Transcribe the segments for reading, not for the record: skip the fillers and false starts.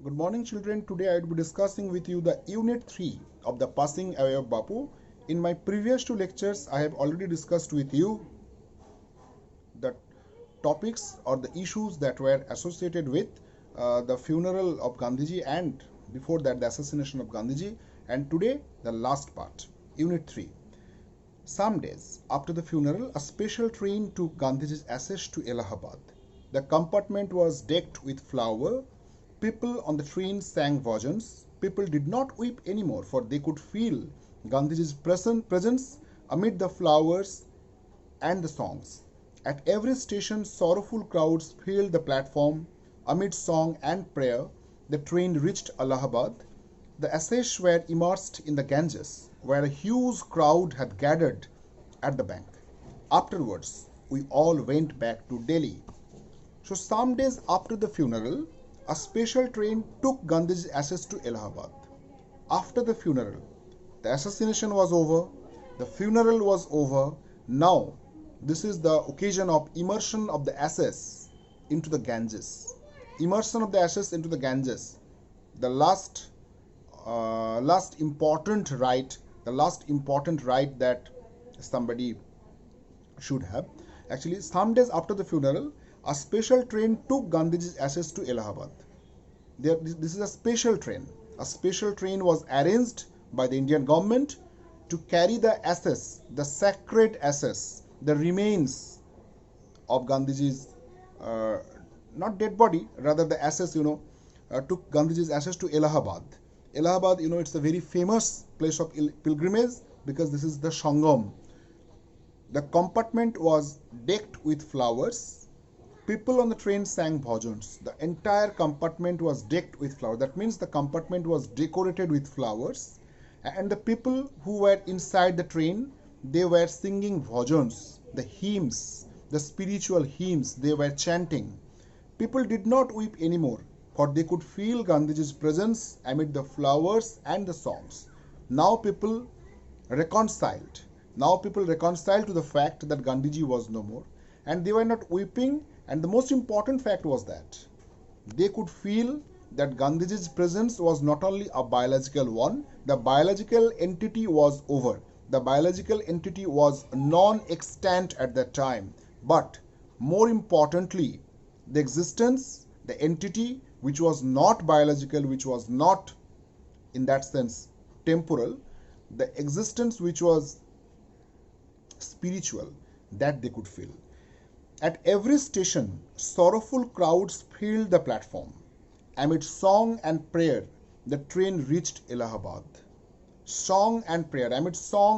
Good morning, children. Today I will be discussing with you the Unit 3 of the Passing Away of Bapu. In my previous two lectures, I have already discussed with you the topics or the issues that were associated with the funeral of Gandhiji and before that the assassination of Gandhiji. And today, the last part, Unit 3. Some days after the funeral, a special train took Gandhiji's ashes to Allahabad. The compartment was decked with flower. People on the train sang bhajans. People did not weep anymore, for they could feel Gandhiji's presence amid the flowers and the songs. At every station, sorrowful crowds filled the platform. Amid song and prayer, the train reached Allahabad. The ashes were immersed in the Ganges, where a huge crowd had gathered at the bank. Afterwards, we all went back to Delhi. So, some days after the funeral, a special train took Gandhi's ashes to Allahabad. After the funeral, the assassination was over, the funeral was over. Now, this is the occasion of immersion of the ashes into the Ganges. Immersion of the ashes into the Ganges. The last important rite, that somebody should have. Actually, some days after the funeral, a special train took Gandhiji's ashes to Allahabad. This is a special train. A special train was arranged by the Indian government to carry the ashes, the sacred ashes, the remains of Gandhiji's not dead body, rather the ashes, took Gandhiji's ashes to Allahabad. Allahabad, it's a very famous place of pilgrimage because this is the Sangam. The compartment was decked with flowers. People on the train sang bhajans. The entire compartment was decked with flowers. That means the compartment was decorated with flowers. And the people who were inside the train, they were singing bhajans, the hymns, the spiritual hymns they were chanting. People did not weep anymore, for they could feel Gandhiji's presence amid the flowers and the songs. Now people reconciled. Now people reconciled to the fact that Gandhiji was no more, and they were not weeping. And the most important fact was that they could feel that Gandhiji's presence was not only a biological one, the biological entity was over. The biological entity was non-extant at that time. But more importantly, the existence, the entity which was not biological, which was not in that sense temporal, the existence which was spiritual, that they could feel. At every station, sorrowful crowds filled the platform. Amid song and prayer, the train reached Allahabad. Amid song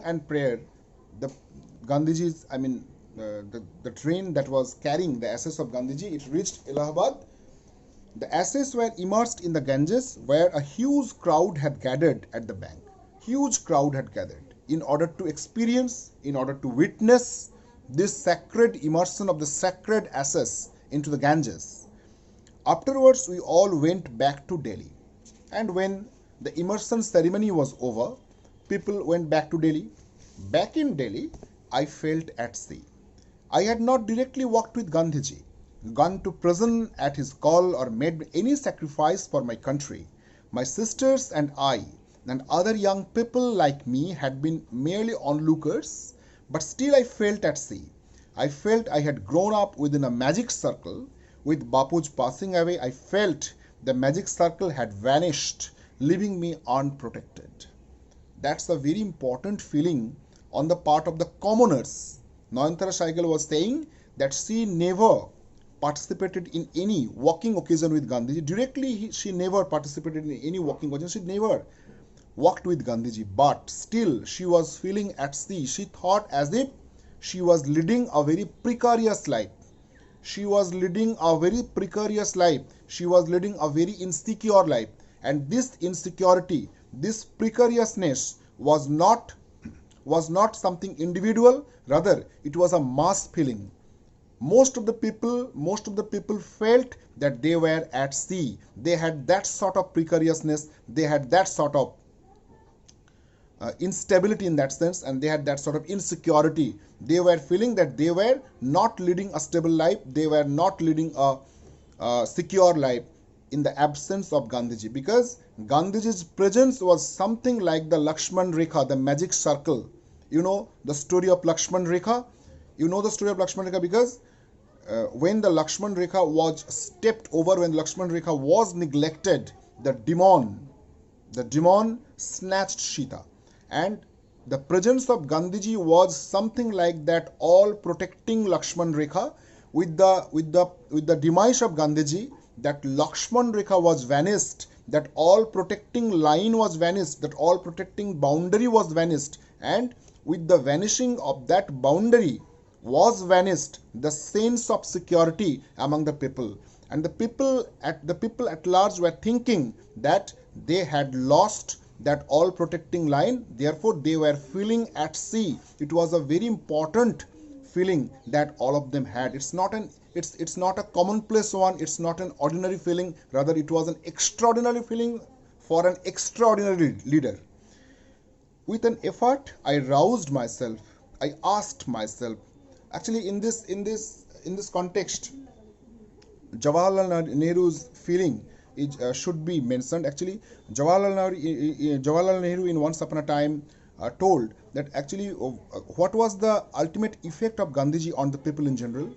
and prayer, the Gandhiji's, the train that was carrying the ashes of Gandhiji, it reached Allahabad. The ashes were immersed in the Ganges, where a huge crowd had gathered at the bank. Huge crowd had gathered in order to experience, in order to witness this sacred immersion of the sacred ashes into the Ganges. Afterwards, we all went back to Delhi. And when the immersion ceremony was over, people went back to Delhi. Back in Delhi, I felt at sea. I had not directly walked with Gandhiji, gone to prison at his call, or made any sacrifice for my country. My sisters and I and other young people like me had been merely onlookers, but still I felt at sea. I felt I had grown up within a magic circle. With Bapu's passing away, I felt the magic circle had vanished, leaving me unprotected. That's a very important feeling on the part of the commoners. Nayantara Saigal was saying that she never participated in any walking occasion with Gandhiji. Directly, she never participated in any walking occasion. She never walked with Gandhiji, but still she was feeling at sea. She thought as if she was leading a very precarious life. She was leading a very precarious life. She was leading a very insecure life. And this insecurity, this precariousness was not something individual, rather it was a mass feeling. Most of the people felt that they were at sea. They had that sort of precariousness, they had that sort of instability in that sense, and they had that sort of insecurity. They were feeling that they were not leading a stable life, they were not leading a secure life. in the absence of Gandhiji, because Gandhiji's presence was something like the Lakshman Rekha, the magic circle. You know the story of Lakshman Rekha? You know the story of Lakshman Rekha because when the Lakshman Rekha was stepped over, when Lakshman Rekha was neglected, the demon snatched Sita. And the presence of Gandhiji was something like that, all protecting Lakshman Rekha. With the demise of Gandhiji, that Lakshman Rekha was vanished, that all protecting line was vanished, that all protecting boundary was vanished, and with the vanishing of that boundary was vanished the sense of security among the people, and the people at large were thinking that they had lost that all protecting line, therefore they were feeling at sea. It was a very important feeling that all of them had. It's not a commonplace one, it's not an ordinary feeling, rather it was an extraordinary feeling for an extraordinary leader. With an effort I roused myself, I asked myself. Actually, in this context, Jawaharlal Nehru's feeling should be mentioned. Actually, Jawaharlal Nehru in once upon a time told that actually what was the ultimate effect of Gandhiji on the people in general.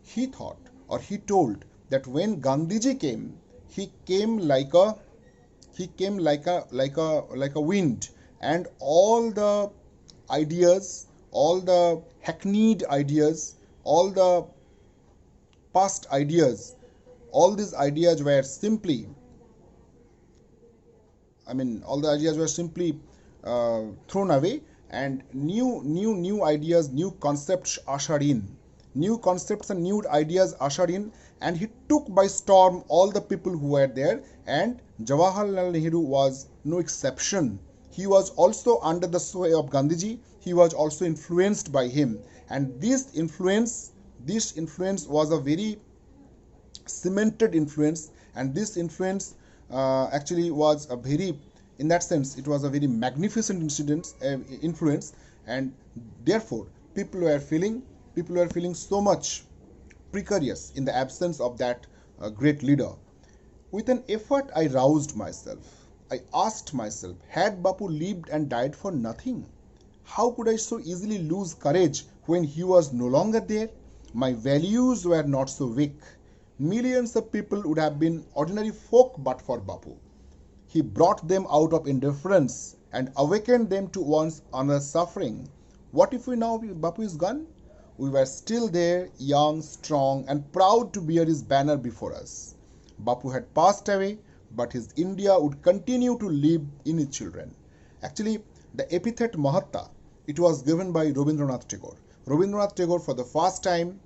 He thought, or he told, that when Gandhiji came, he came like a wind, and all the ideas, all the hackneyed ideas, all the past ideas, all these ideas were simply, all the ideas were simply thrown away, and new ideas, new concepts ushered in. New concepts and new ideas ushered in, and he took by storm all the people who were there, and Jawaharlal Nehru was no exception. He was also under the sway of Gandhiji. He was also influenced by him, and this influence was a very cemented influence, and this influence actually was a very, in that sense, it was a very magnificent influence, and therefore people were feeling so much precarious in the absence of that great leader. With an effort I roused myself. I asked myself, had Bapu lived and died for nothing? How could I so easily lose courage when he was no longer there? My values were not so weak. Millions of people would have been ordinary folk but for Bapu. He brought them out of indifference and awakened them to one's another's suffering. What if Bapu is gone? We were still there, young, strong, and proud to bear his banner before us. Bapu had passed away, but his India would continue to live in his children. Actually, the epithet Mahatma, it was given by Rabindranath Tagore. Rabindranath Tagore for the first time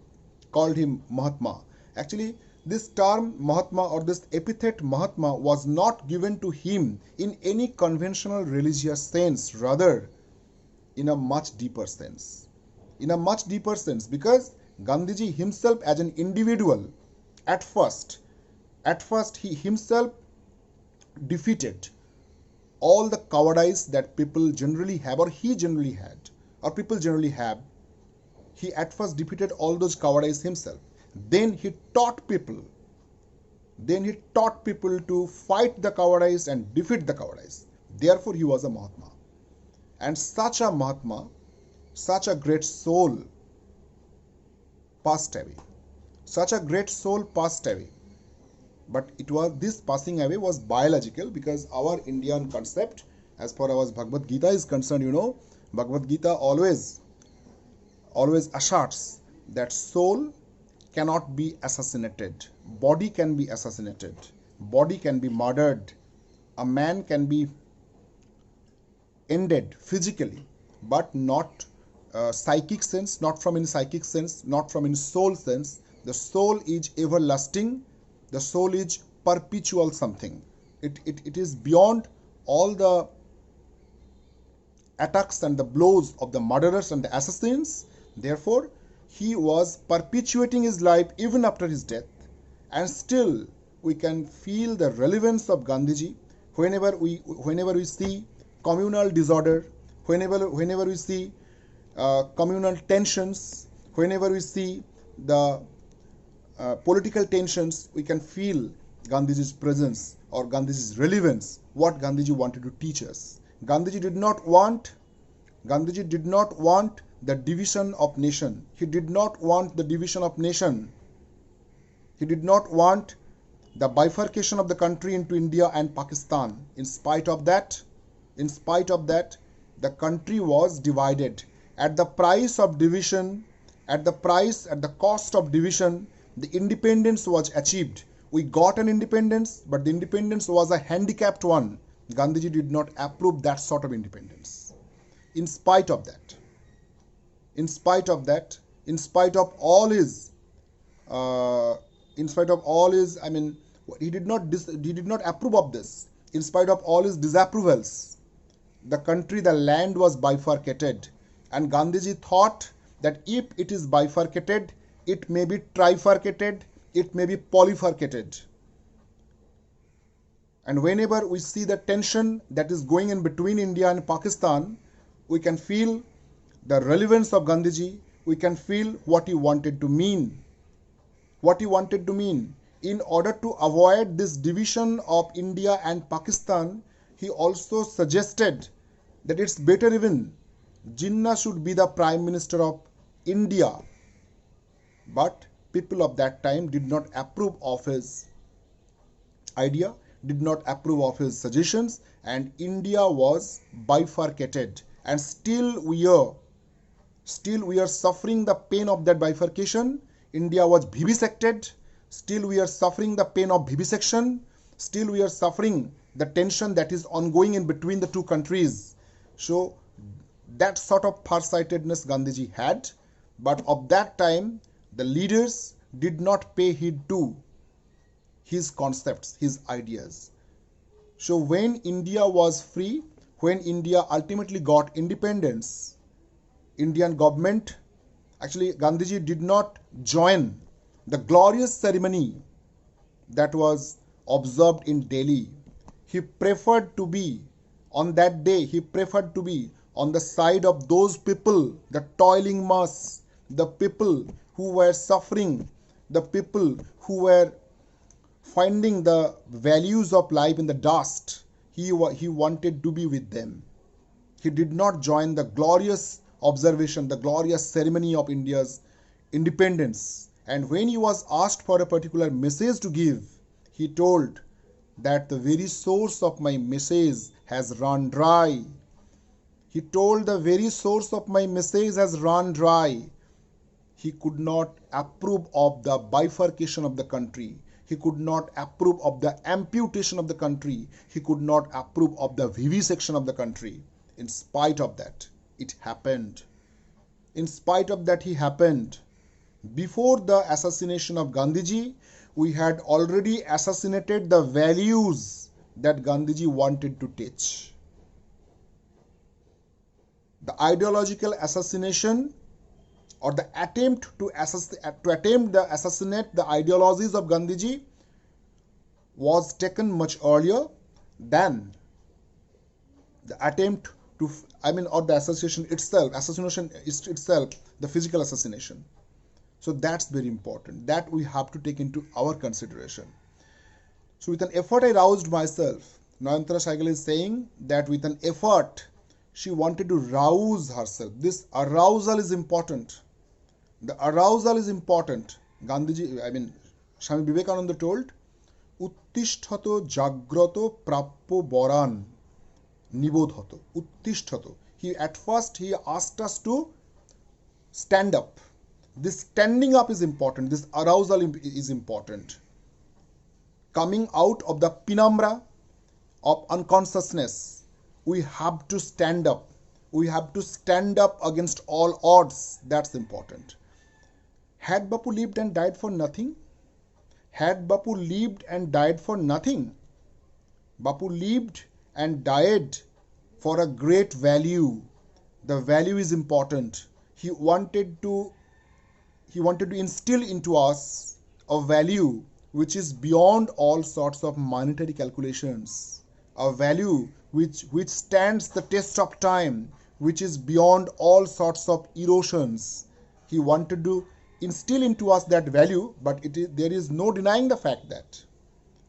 called him Mahatma. Actually, this term Mahatma, or this epithet Mahatma, was not given to him in any conventional religious sense, rather in a much deeper sense. Because Gandhiji himself as an individual, at first he himself defeated all the cowardice that people generally have, or he generally had, or people generally have. He at first defeated all those cowardice himself. Then he taught people to fight the cowardice and defeat the cowardice. Therefore he was a Mahatma. And such a Mahatma, such a great soul passed away. But this passing away was biological, because our Indian concept, as far as Bhagavad Gita is concerned, Bhagavad Gita always asserts that soul cannot be assassinated. Body can be assassinated. Body can be murdered. A man can be ended physically, but not psychic sense, not from any psychic sense, not from any soul sense. The soul is everlasting. The soul is perpetual something. It is beyond all the attacks and the blows of the murderers and the assassins. Therefore, he was perpetuating his life even after his death. And still, we can feel the relevance of Gandhiji whenever we see communal disorder, whenever we see communal tensions, whenever we see the political tensions. We can feel Gandhiji's presence or Gandhiji's relevance, what Gandhiji wanted to teach us. Gandhiji did not want the division of nation. He did not want the division of nation. He did not want the bifurcation of the country into India and Pakistan. In spite of that, the country was divided. At the price of division, at the cost of division, the independence was achieved. We got an independence, but the independence was a handicapped one. Gandhiji did not approve that sort of independence. In spite of all his, I mean, he did not approve of this. In spite of all his disapprovals, the land was bifurcated, and Gandhiji thought that if it is bifurcated, it may be trifurcated, it may be polyfurcated. And whenever we see the tension that is going in between India and Pakistan, we can feel the relevance of Gandhiji, we can feel what he wanted to mean. In order to avoid this division of India and Pakistan, he also suggested that it's better even Jinnah should be the Prime Minister of India. But people of that time did not approve of his idea, did not approve of his suggestions, and India was bifurcated. And still we are suffering the pain of that bifurcation. India was vivisected. Still we are suffering the pain of vivisection. Still we are suffering the tension that is ongoing in between the two countries. So that sort of farsightedness Gandhiji had, but of that time the leaders did not pay heed to his concepts, his ideas. So when India was free, when India ultimately got independence, Indian government, actually Gandhiji did not join the glorious ceremony that was observed in Delhi. He preferred to be, on that day, on the side of those people, the toiling mass, the people who were suffering, the people who were finding the values of life in the dust. He wanted to be with them. He did not join the glorious observation, the glorious ceremony of India's independence. And when he was asked for a particular message to give, he told that the very source of my message has run dry. He told the very source of my message has run dry. He could not approve of the bifurcation of the country. He could not approve of the amputation of the country. He could not approve of the vivisection of the country. In spite of that, it happened. In spite of that, he happened. Before the assassination of Gandhiji, we had already assassinated the values that Gandhiji wanted to teach. The ideological assassination or the attempt to assassinate the ideologies of Gandhiji was taken much earlier than the attempt to, or the assassination itself, the physical assassination. So that's very important. That we have to take into our consideration. So with an effort, I roused myself. Nayantara Saigal is saying that with an effort, she wanted to rouse herself. This arousal is important. The arousal is important. Gandhiji, Swami Vivekananda told, Uttishtato jagrato prappo boran nibodhato. Uttishtato. At first he asked us to stand up. This standing up is important. This arousal is important. Coming out of the penumbra of unconsciousness, we have to stand up. We have to stand up against all odds. That's important. Had Bapu lived and died for nothing? Had Bapu lived and died for nothing? Bapu lived and died for a great value. The value is important. He wanted to instill into us a value which is beyond all sorts of monetary calculations. A value which stands the test of time, which is beyond all sorts of erosions. He wanted to instill into us that value, but there is no denying the fact that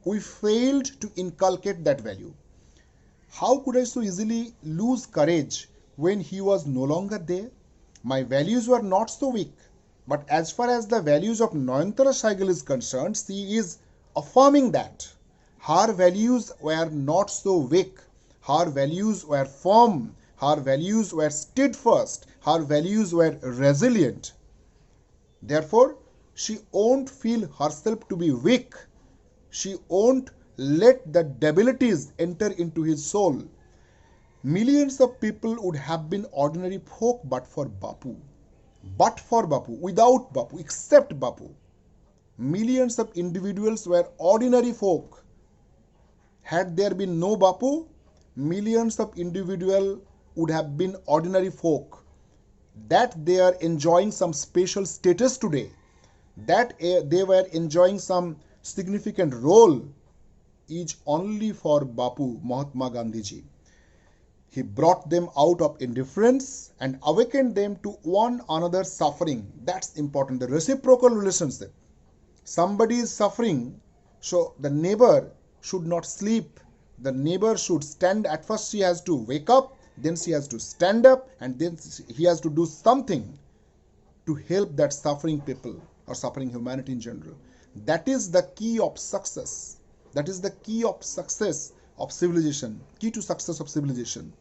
we failed to inculcate that value. How could I so easily lose courage when he was no longer there? My values were not so weak. But as far as the values of Nayantara Sehgal is concerned, she is affirming that her values were not so weak. Her values were firm. Her values were steadfast. Her values were resilient. Therefore, she won't feel herself to be weak. She won't let the debilities enter into his soul. Millions of people would have been ordinary folk but for Bapu. But for Bapu, without Bapu, except Bapu. Millions of individuals were ordinary folk. Had there been no Bapu, millions of individuals would have been ordinary folk. That they are enjoying some special status today, that they were enjoying some significant role, is only for Bapu, Mahatma Gandhiji. He brought them out of indifference and awakened them to one another's suffering. That's important, the reciprocal relationship. Somebody is suffering, so the neighbor should not sleep. The neighbor should stand. At first she has to wake up, then she has to stand up, and then he has to do something to help that suffering people or suffering humanity in general. That is the key of success. That is the key of success of civilization, key to success of civilization.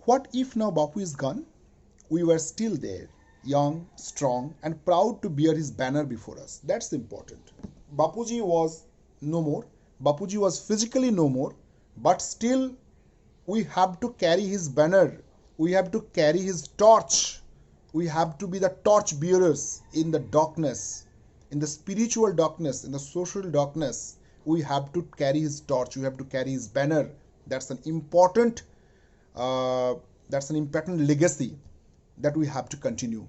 What if now Bapu is gone? We were still there, young, strong, and proud to bear his banner before us. That's important. Bapuji was no more. Bapuji was physically no more, but still we have to carry his banner. We have to carry his torch. We have to be the torch bearers in the darkness, in the spiritual darkness, in the social darkness. We have to carry his torch. We have to carry his banner. That's an important legacy that we have to continue.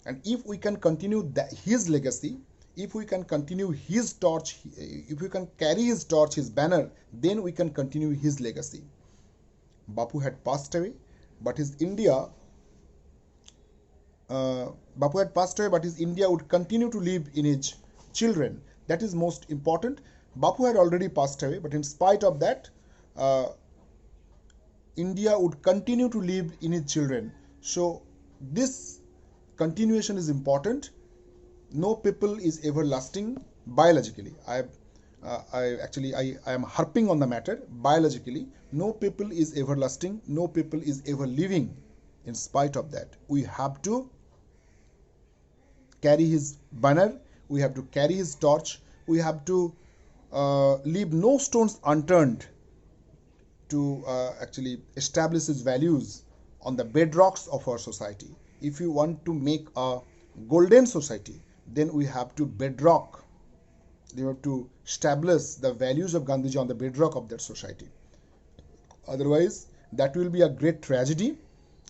And if we can continue his legacy, if we can continue his torch, if we can carry his torch, his banner, then we can continue his legacy. Bapu had passed away, but his India would continue to live in his children. That is most important. Bapu had already passed away, but in spite of that, India would continue to live in his children. So this continuation is important. No people is everlasting biologically. I am harping on the matter. Biologically, no people is everlasting. No people is ever living. In spite of that, we have to carry his banner. We have to carry his torch. We have to leave no stones unturned to actually establish his values on the bedrocks of our society. If you want to make a golden society, then we have to bedrock. We have to establish the values of Gandhiji on the bedrock of that society. Otherwise, that will be a great tragedy.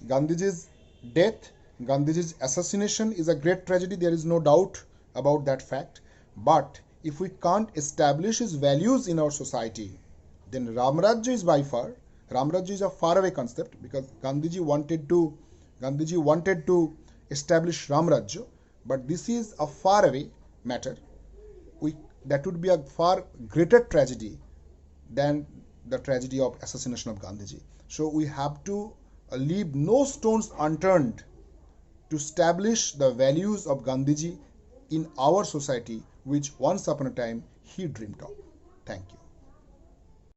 Gandhiji's death, Gandhiji's assassination is a great tragedy. There is no doubt about that fact. But if we can't establish his values in our society, then Ramrajya is by far, Ramrajya is a faraway concept, because Gandhiji wanted to establish Ramrajya, but this is a faraway matter. That would be a far greater tragedy than the tragedy of assassination of Gandhiji. So we have to leave no stones unturned to establish the values of Gandhiji in our society, which once upon a time he dreamed of. Thank you.